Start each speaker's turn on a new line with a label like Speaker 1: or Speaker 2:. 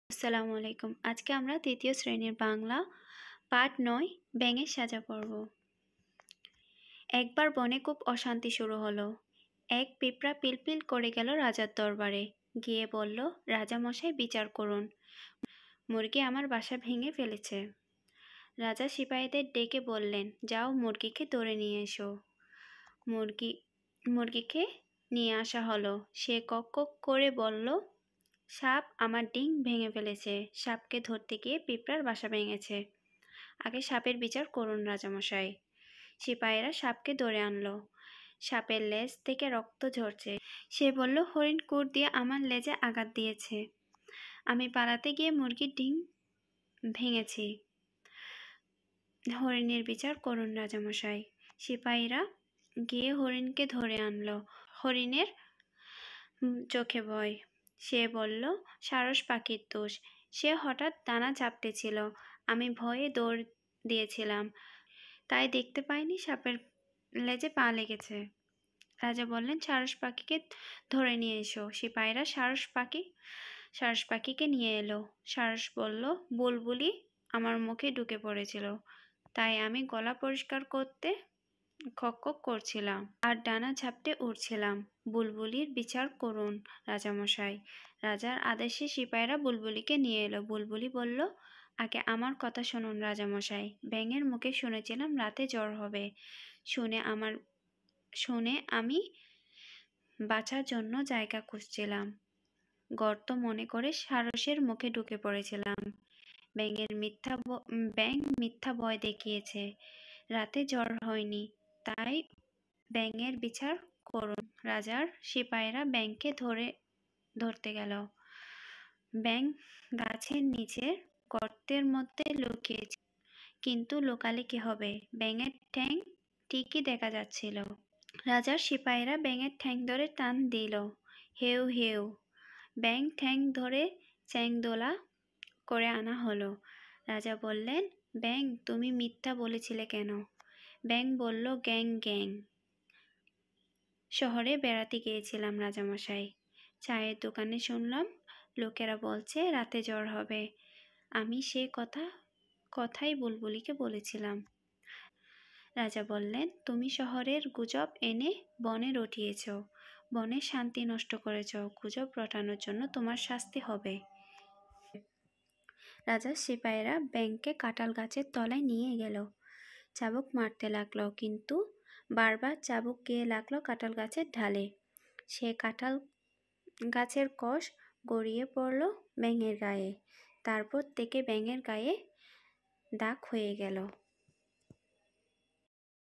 Speaker 1: আসসালামু আলাইকুম। আজকে আমরা তৃতীয় শ্রেণীর বাংলা পাঠ ৯ ব্যাঙের সাজা পড়ব। একবার বনে খুব অশান্তি শুরু হলো। এক পিঁপড়া পিলপিল করে গেল রাজার দরবারে, গিয়ে বলল, রাজামশাই বিচার করুন, মুরগি আমার বাসা ভেঙে ফেলেছে। রাজা সিপাহীদের ডেকে বললেন, যাও মুরগিকে ধরে নিয়ে এসো। মুরগিকে নিয়ে আসা হলো। সে কক কক করে বলল, সাপ আমার ডিম ভেঙে ফেলেছে। সাপকে ধরতে গিয়ে পিঁপড়ার বাসা ভেঙেছে। আগে সাপের বিচার করুন রাজামশাই। সিপাহীরা সাপকে ধরে আনলো। সাপের লেজ থেকে রক্ত ঝরছে। সে বলল, হরিণ কুর দিয়ে আমার লেজে আঘাত দিয়েছে। আমি পালাতে গিয়ে মুরগির ডিম ভেঙেছি। হরিণের বিচার করুন রাজামশাই। সিপাহীরা গিয়ে হরিণকে ধরে আনলো। হরিণের চোখে ভয়। সে বলল, সারস পাখির দোষ। সে হঠাৎ দানা চাপটেছিল। আমি ভয়ে দৌড় দিয়েছিলাম, তাই দেখতে পাইনি সাপের লেজে পা লেগেছে। রাজা বললেন, সারস পাখিকে ধরে নিয়ে এসো। সিপাহীরা সারস পাখিকে নিয়ে এলো। সারস বলল, বুলবুলি আমার মুখে ঢুকে পড়েছিল, তাই আমি গলা পরিষ্কার করতে কক কক করছিলাম আর ডানা ঝাপটে উড়ছিলাম। বুলবুলির বিচার করুন রাজামশাই। রাজার আদেশে সিপাহীরা বুলবুলিকে নিয়ে এলো। বুলবুলি বলল, আগে আমার কথা শুনুন রাজামশাই। ব্যাঙের মুখে শুনেছিলাম রাতে জ্বর হবে। শুনে আমি বাঁচার জন্য জায়গা খুঁজছিলাম। গর্ত মনে করে সারসের মুখে ঢুকে পড়েছিলাম। ব্যাঙ মিথ্যা ভয় দেখিয়েছে, রাতে জ্বর হয়নি, তাই ব্যাঙের বিচার করুন। রাজার সিপাহীরা ব্যাঙকে ধরতে গেল। ব্যাঙ গাছের নিচের গর্তের মধ্যে লুকিয়েছে, কিন্তু লুকালে কি হবে, ব্যাঙের ঠ্যাং ঠিকই দেখা যাচ্ছিল। রাজার সিপাহীরা ব্যাঙের ঠ্যাং ধরে টান দিল। হেউ হেউ। ব্যাঙ ঠ্যাং ধরে চ্যাংদোলা করে আনা হলো। রাজা বললেন, ব্যাঙ তুমি মিথ্যা বলেছিলে কেন? ব্যাঙ বলল, গ্যাং গ্যাং। শহরে বেড়াতে গিয়েছিলাম রাজামশাই। চায়ের দোকানে শুনলাম লোকেরা বলছে রাতে জ্বর হবে। আমি সে কথাই বুলবুলিকে বলেছিলাম। রাজা বললেন, তুমি শহরের গুজব এনে বনে রটিয়েছ, বনের শান্তি নষ্ট করেছ। গুজব রটানোর জন্য তোমার শাস্তি হবে। রাজার সিপাহীরা ব্যাঙকে কাঁঠাল গাছের তলায় নিয়ে গেল। চাবুক মারতে লাগলো, কিন্তু বারবার চাবুক গিয়ে লাগলো কাঁঠাল গাছের ঢালে। সে কাঁঠাল গাছের কষ গড়িয়ে পড়ল ব্যাঙের গায়ে। তারপর থেকে ব্যাঙের গায়ে দাগ হয়ে গেল।